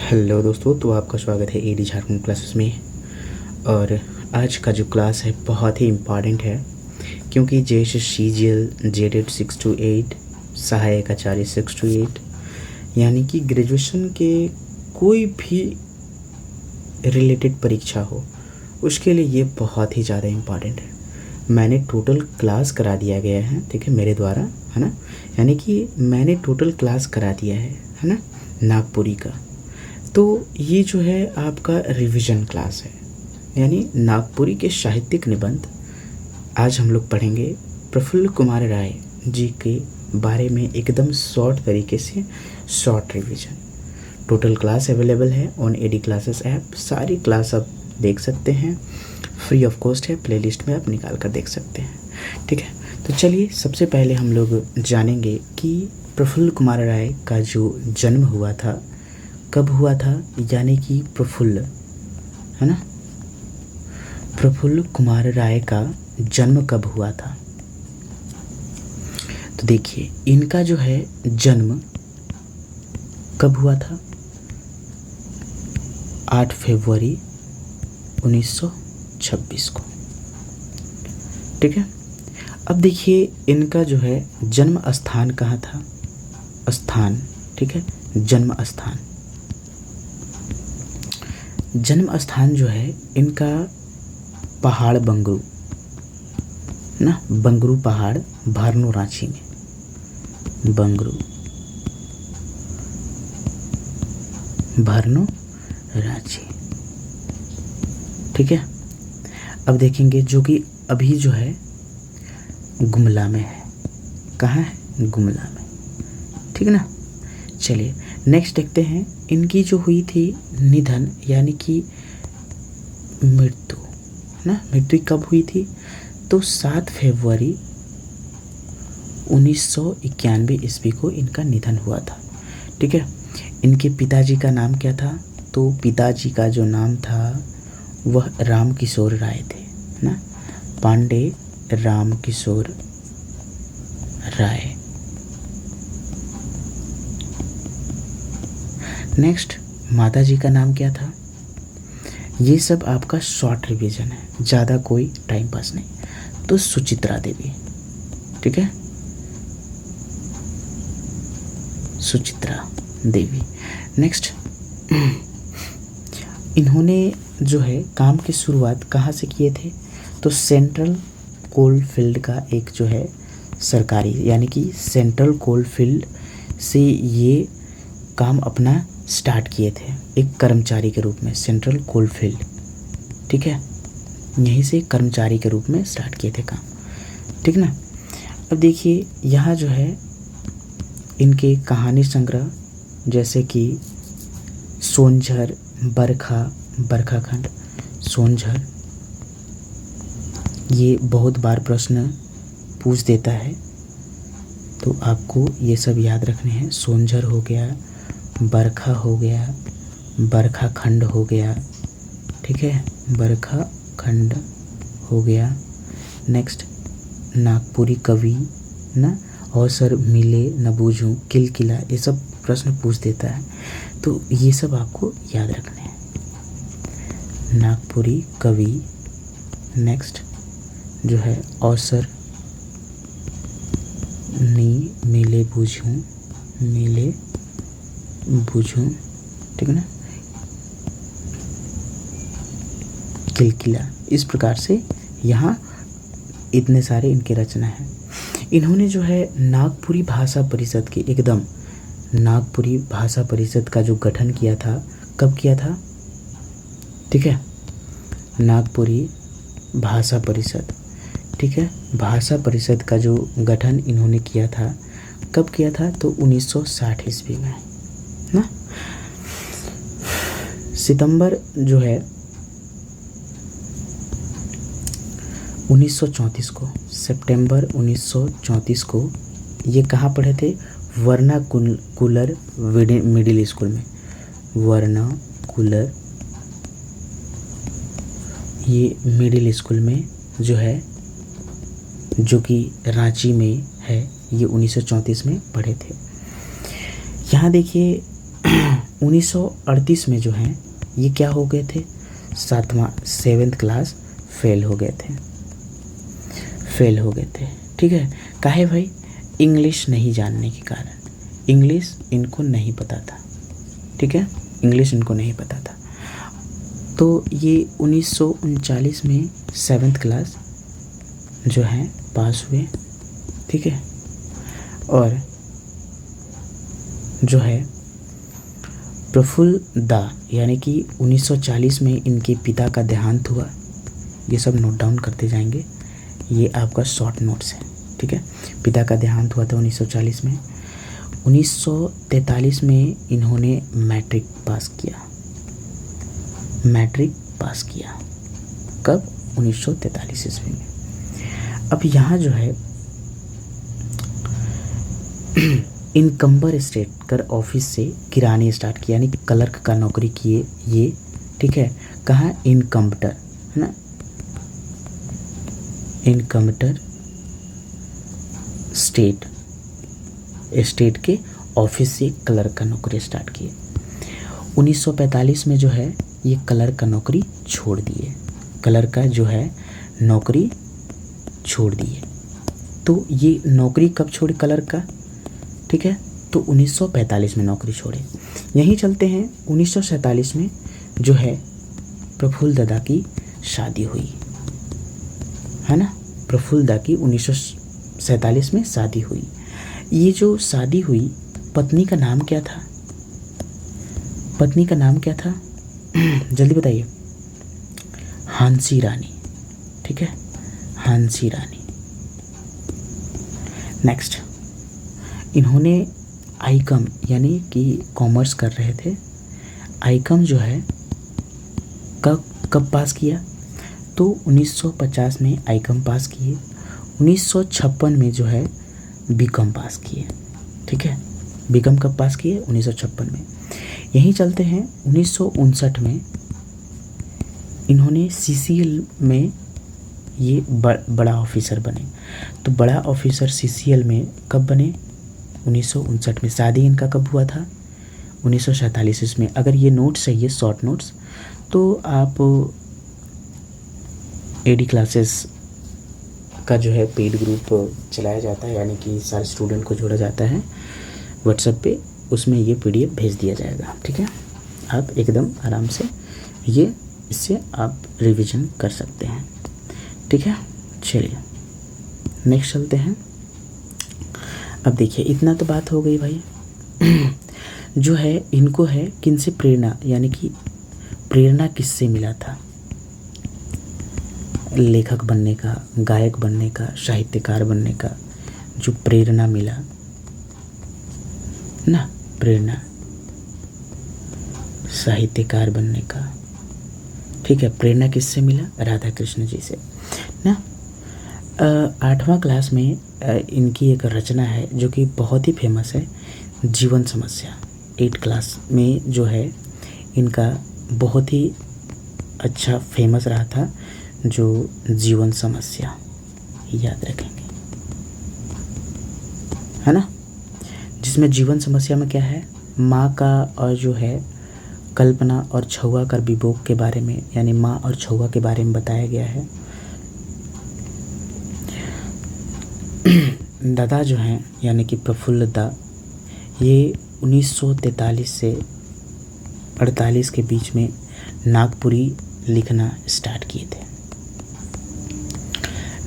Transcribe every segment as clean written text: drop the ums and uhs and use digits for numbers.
Hello दोस्तों, तो आपका स्वागत है एडी झारखंड क्लासेस में। और आज का जो क्लास है बहुत ही इम्पॉर्टेंट है, क्योंकि जैसे CGL जेडेड 6 to 8, सहायक आचार्य 6 to 8, यानी कि ग्रेजुएशन के कोई भी रिलेटेड परीक्षा हो उसके लिए ये बहुत ही ज़्यादा इम्पॉर्टेंट है। मैंने टोटल क्लास करा दिया गया है, ठीक है, मेरे द्वारा, है ना। यानी कि मैंने टोटल क्लास करा दिया है ना, नागपुरी का। तो ये जो है आपका रिवीजन क्लास है, यानी नागपुरी के साहित्यिक निबंध। आज हम लोग पढ़ेंगे प्रफुल्ल कुमार राय जी के बारे में एकदम शॉर्ट तरीके से, short revision. Total class available है ऑन एडी क्लासेस ऐप। सारी क्लास आप देख सकते हैं, फ्री ऑफ कॉस्ट है, प्लेलिस्ट में आप निकाल कर देख सकते हैं, ठीक है। तो चलिए सबसे पहले हम लोग जानेंगे कि प्रफुल्ल कुमार राय का जो जन्म हुआ था कब हुआ था, यानी कि प्रफुल्ल, है ना, प्रफुल्ल कुमार राय का जन्म कब हुआ था। तो देखिए इनका जो है जन्म कब हुआ था, 8 फरवरी 1926 को, ठीक है। अब देखिए इनका जो है जन्म स्थान कहाँ था, स्थान, ठीक है, जन्म स्थान। जन्म स्थान जो है इनका पहाड़ बंगरू ना, बंगरू पहाड़, भारनो रांची में, बंगरू भारनो रांची, ठीक है। अब देखेंगे जो कि अभी जो है गुमला में है। कहाँ है, गुमला में, ठीक है ना। चलिए नेक्स्ट देखते हैं इनकी जो हुई थी निधन, यानी कि मृत्यु ना, मृत्यु कब हुई थी, तो 7 फरवरी 1991 ईस्वी को इनका निधन हुआ था, ठीक है। इनके पिताजी का नाम क्या था, तो पिताजी का जो नाम था वह राम किशोर राय थे ना, पांडे राम किशोर राय। नेक्स्ट माताजी का नाम क्या था। ये सब आपका शॉर्ट रिवीजन है, ज़्यादा कोई टाइम पास नहीं। तो सुचित्रा देवी, ठीक है, सुचित्रा देवी। नेक्स्ट इन्होंने जो है काम की शुरुआत कहाँ से किए थे, तो सेंट्रल कोल फील्ड का एक जो है सरकारी, यानी कि सेंट्रल कोल फील्ड से ये काम अपना स्टार्ट किए थे, एक कर्मचारी के रूप में, सेंट्रल कोल फील्ड, ठीक है, यहीं से कर्मचारी के रूप में स्टार्ट किए थे काम, ठीक ना। अब देखिए यहाँ जो है इनके कहानी संग्रह, जैसे कि सोनझर, बरखा, बरखा खंड, सोनझर, ये बहुत बार प्रश्न पूछ देता है, तो आपको ये सब याद रखने हैं। सोनझर हो गया, बरखा हो गया, बरखा खंड हो गया, ठीक है, बरखा खंड हो गया। नेक्स्ट नागपुरी कवि ना, अवसर मिले न बूझूं, किलकिला, ये सब प्रश्न पूछ देता है, तो ये सब आपको याद रखने हैं। नागपुरी कवि, नेक्स्ट जो है अवसर नी मिले बूझूं, मिले बूझूं, ठीक है ना, किलकिला। इस प्रकार से यहाँ इतने सारे इनके रचना हैं। इन्होंने जो है नागपुरी भाषा परिषद की, एकदम नागपुरी भाषा परिषद का जो गठन किया था, कब किया था, ठीक है, नागपुरी भाषा परिषद, ठीक है, भाषा परिषद का जो गठन इन्होंने किया था, कब किया था, तो 1960 ईस्वी में ना, सितंबर जो है 1934 को, सितंबर 1934 को ये कहाँ पढ़े थे, वर्नाकुलर मिडिल स्कूल में, वर्नाकुलर, ये मिडिल स्कूल में जो है, जो कि रांची में है, ये 1934 में पढ़े थे। यहाँ देखिए 1938 में जो हैं ये क्या हो गए थे, 7th क्लास फेल हो गए थे। ठीक है, काहे भाई, इंग्लिश नहीं जानने के कारण, इंग्लिश इनको नहीं पता था। ठीक है, इंग्लिश इनको नहीं पता था। तो ये 1939 में 7th क्लास जो है पास हुए। ठीक है, और जो है प्रफुल्ल दा यानी कि 1940 में इनके पिता का देहांत हुआ। ये सब नोट डाउन करते जाएंगे, ये आपका शॉर्ट नोट्स है। ठीक है, पिता का देहांत हुआ था 1940 में। 1943 में इन्होंने मैट्रिक पास किया। कब? 1943 ईस्वी में। अब यहाँ जो है इनकम्बर स्टेट कर ऑफिस से किरानी स्टार्ट किया, यानी क्लर्क का नौकरी किए ये। ठीक है, कहाँ? इनकम्बटर है ना, इनकम्बटर स्टेट के ऑफिस से क्लर्क का नौकरी स्टार्ट किए। 1945 में जो है ये क्लर्क का नौकरी छोड़ दिए, क्लर्क का जो है नौकरी छोड़ दिए। तो ये नौकरी कब छोड़े क्लर्क का? ठीक है, तो 1945 में नौकरी छोड़े। यहीं चलते हैं, 1947 में जो है प्रफुल्ल दादा की शादी हुई है ना, प्रफुल्ल दा की 1947 में शादी हुई। ये जो शादी हुई, पत्नी का नाम क्या था? जल्दी बताइए। हांसी रानी। ठीक है, हांसी रानी। नेक्स्ट, इन्होंने आईकॉम यानी कि कॉमर्स कर रहे थे। आईकॉम जो है कब पास किया? तो 1950 में आईकॉम पास किए। 1956 में जो है बीकॉम पास किए। ठीक है, बीकॉम कब पास किए? 1956 में। यहीं चलते हैं, 1959 में इन्होंने सीसीएल में ये बड़ा ऑफिसर बने। तो बड़ा ऑफिसर सीसीएल में कब बने? 1959 में। शादी इनका कब हुआ था? 1947 में। अगर ये नोट्स है, ये शॉर्ट नोट्स, तो आप एडी क्लासेस का जो है पेड ग्रुप चलाया जाता है, यानी कि सारे स्टूडेंट को जोड़ा जाता है व्हाट्सएप पे, उसमें ये पीडीएफ भेज दिया जाएगा। ठीक है, आप एकदम आराम से इससे आप रिवीजन कर सकते हैं। ठीक है, चलिए नेक्स्ट चलते हैं। अब देखिए, इतना तो बात हो गई भाई। जो है इनको है किनसे प्रेरणा, यानी कि प्रेरणा किससे मिला था? लेखक बनने का, गायक बनने का, साहित्यकार बनने का जो प्रेरणा मिला ना, प्रेरणा साहित्यकार बनने का। ठीक है, प्रेरणा किससे मिला? राधा कृष्ण जी से ना। 8वां क्लास में इनकी एक रचना है जो कि बहुत ही फेमस है, जीवन समस्या। 8 क्लास में जो है इनका बहुत ही अच्छा फेमस रहा था, जो जीवन समस्या, याद रखेंगे है ना, जिसमें जीवन समस्या में क्या है, माँ का और जो है कल्पना और छुआ कर विभोग के बारे में, यानी माँ और छुआ के बारे में बताया गया है। दादा जो हैं यानी कि प्रफुल्ल दा, ये 1943 से 48 के बीच में नागपुरी लिखना स्टार्ट किए थे।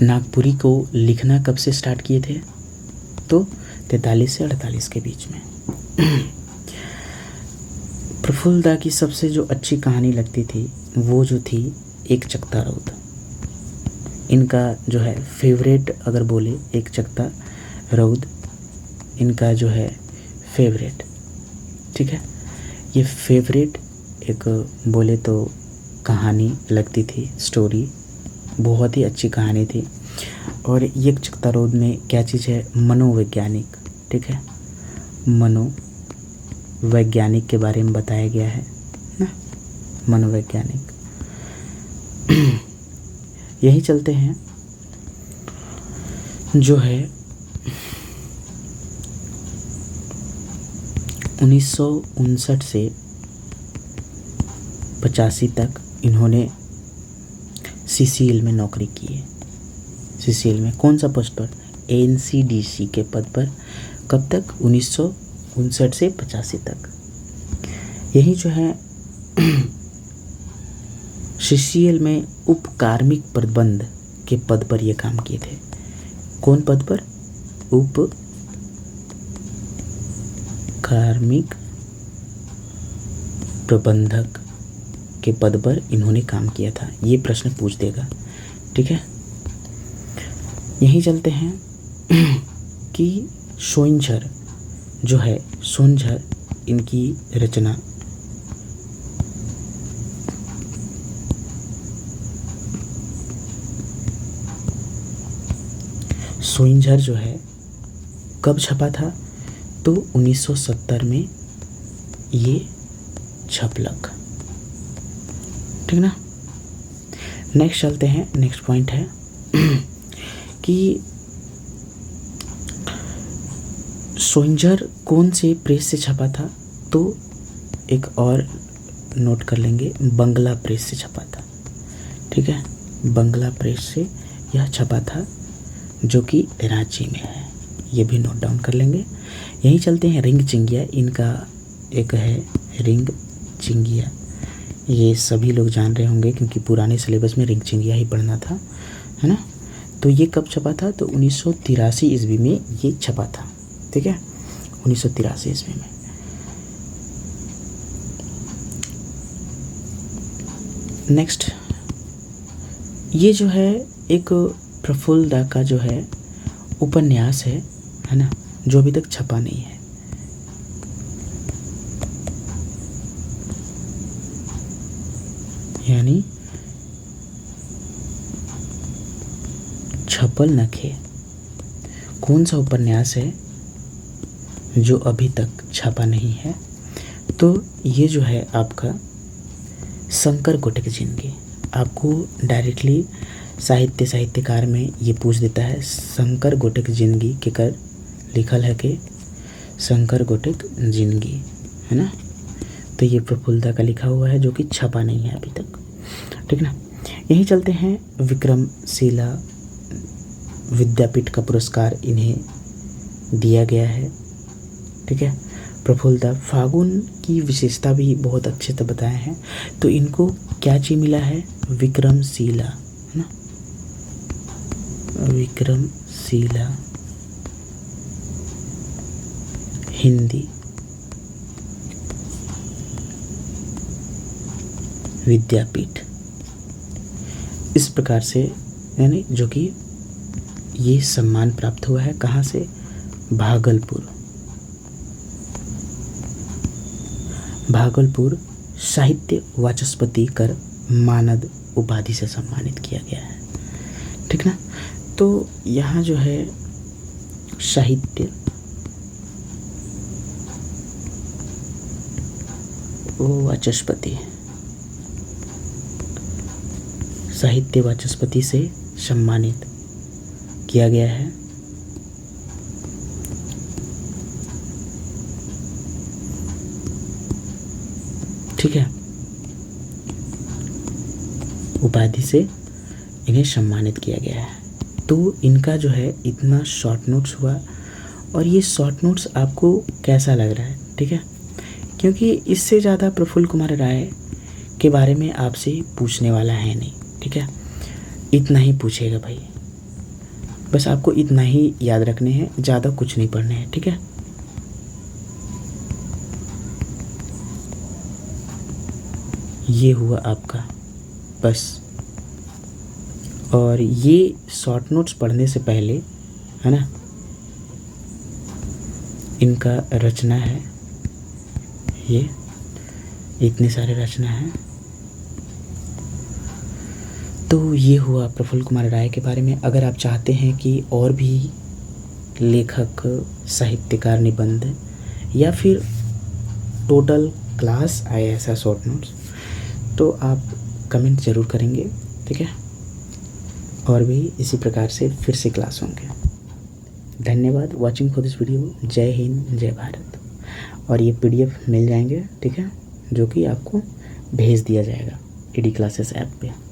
नागपुरी को लिखना कब से स्टार्ट किए थे? तो 43 से 48 के बीच में। प्रफुल्ल दा की सबसे जो अच्छी कहानी लगती थी वो जो थी एक चकता रौद। इनका जो है फेवरेट अगर बोले, एक चकता रौद इनका जो है फेवरेट। ठीक है, ये फेवरेट एक बोले तो कहानी लगती थी, स्टोरी बहुत ही अच्छी कहानी थी। और ये चकता रौद में क्या चीज़ है? मनोवैज्ञानिक। ठीक है, मनोवैज्ञानिक के बारे में बताया गया है ना, मनोवैज्ञानिक। यही चलते हैं, जो है 1959 से 85 तक इन्होंने CCL में नौकरी की है। CCL में कौन सा पोस्ट पर? NCDC के पद पर। कब तक? 1959 से 85 तक। यही जो है CCL में उप कार्मिक प्रबंध के पद पर ये काम किए थे। कौन पद पर? उप कार्मिक प्रबंधक के पद पर इन्होंने काम किया था। ये प्रश्न पूछ देगा, ठीक है। यहीं चलते हैं कि सोइनझर जो है, सोनझर इनकी रचना सोइनझर जो है कब छपा था? तो 1970 में ये छपलक, ठीक ना। नेक्स्ट चलते हैं। नेक्स्ट पॉइंट है कि सोइनझर कौन से प्रेस से छपा था? तो एक और नोट कर लेंगे, बंगला प्रेस से छपा था, ठीक है। बंगला प्रेस से यह छपा था जो कि रांची में है, ये भी नोट डाउन कर लेंगे। यहीं चलते हैं रिंग चिंगिया, इनका एक है रिंग चिंगिया, ये सभी लोग जान रहे होंगे क्योंकि पुराने सिलेबस में रिंग चिंगिया ही पढ़ना था, है ना। तो ये कब छपा था? तो 1983 ईस्वी में ये छपा था, ठीक है, 1983 ईस्वी में। नेक्स्ट, ये जो है एक प्रफुल्ल का जो है उपन्यास है ना, जो अभी तक छपा नहीं है। यानी छपल नखे, कौन सा उपन्यास है जो अभी तक छपा नहीं है? तो ये जो है आपका शंकर गोटेक जिंदगी। आपको डायरेक्टली साहित्यकार में ये पूछ देता है शंकर गोटेक जिंदगी के कर लिखल है कि शंकर गोटेक जिंदगी, है ना। तो ये प्रफुल्ल का लिखा हुआ है जो कि छपा नहीं है अभी तक, ठीक ना। यहीं चलते हैं, विक्रमशिला विद्यापीठ का पुरस्कार इन्हें दिया गया है, ठीक है। प्रफुल्ल फागुन की विशेषता भी बहुत अच्छे से बताए हैं। तो इनको क्या चीज़ मिला है? विक्रमशिला, है ना, विक्रमशिला हिंदी विद्यापीठ, इस प्रकार से, यानी जो कि ये सम्मान प्राप्त हुआ है। कहाँ से? भागलपुर साहित्य वाचस्पति कर मानद उपाधि से सम्मानित किया गया है, ठीक ना। तो यहाँ जो है साहित्य वाचस्पति, साहित्य वाचस्पति से सम्मानित किया गया है। ठीक है, उपाधि से इन्हें सम्मानित किया गया है। तो इनका जो है इतना शॉर्ट नोट्स हुआ, और ये शॉर्ट नोट्स आपको कैसा लग रहा है? ठीक है, क्योंकि इससे ज़्यादा प्रफुल्ल कुमार राय के बारे में आपसे पूछने वाला है नहीं, ठीक है। इतना ही पूछेगा भाई, बस आपको इतना ही याद रखने हैं, ज़्यादा कुछ नहीं पढ़ने हैं, ठीक है। ये हुआ आपका बस। और ये शॉर्ट नोट्स पढ़ने से पहले, है ना, इनका रचना है, ये इतने सारे रचना हैं। तो ये हुआ प्रफुल्ल कुमार राय के बारे में। अगर आप चाहते हैं कि और भी लेखक, साहित्यकार, निबंध या फिर टोटल क्लास आए ऐसा शॉर्ट नोट्स, तो आप कमेंट ज़रूर करेंगे, ठीक है। और भी इसी प्रकार से फिर से क्लास होंगे। धन्यवाद वॉचिंग फॉर दिस वीडियो। जय हिंद, जय भारत। और ये PDF मिल जाएंगे, ठीक है, जो कि आपको भेज दिया जाएगा ED क्लासेस ऐप पे।